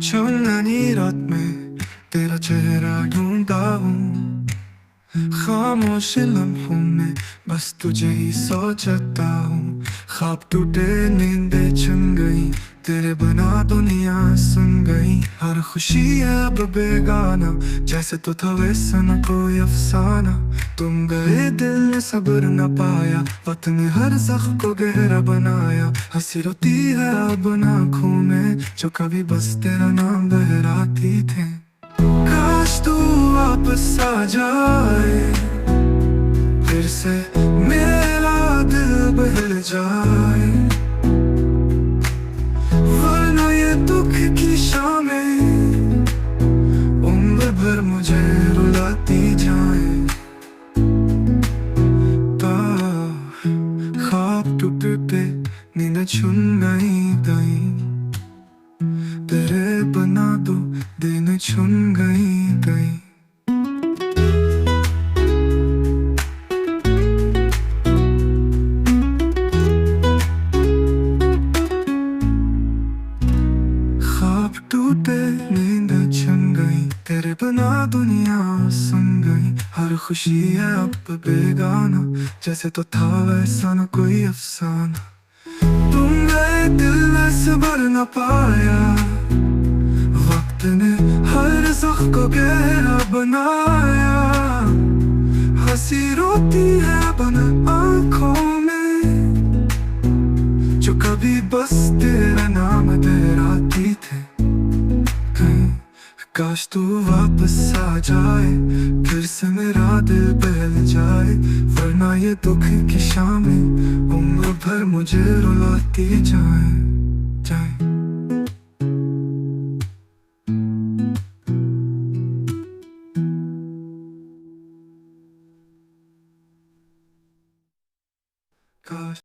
चुननी रात में तेरा चेहरा ढूंढता हूँ, खामोश लम्हों में बस तुझे ही सोचता हूँ। ख्वाब टूटे नींदें चुन गई, तेरे बिना दुनिया सुन गई। हर खुशी है अब बेगाना, जैसे तो था वैसा न कोई अफसाना। तुम गए दिल ने सब्र न पाया, वक्त ने हर जख्म को गहरा बनाया। हंसी रोती है अब आँखों में, जो कभी बस तेरा नाम दोहराती थे। काश तू वापस आ जाए, फिर से मेरा दिल बहल जाए, वरना ये दुख की शामें उम्र भर मुझे रुलाती जाए। ख्वाब टूटे नींद चुन गई, तेरे बना दो दिन चुन गई। ख्वाब टूटे नींद चुन गई, तेरे बिना दुनिया सुन गई। हर खुशी है अब बेगाना, जैसे तो था वैसा न कोई अफसाना। तुम गए दिल ने सब्र न पाया, वक्त ने हर ज़ख्म को गहरा बनाया। हंसी रोती है बन आँखों में, जो कभी बस तेरा नाम दोहराती थे। काश तू वापस आ जाए, फिर से मेरा दिल बहल जाए, वरना ये दुख की शामें उम्र भर मुझे रुलाती जाए। काश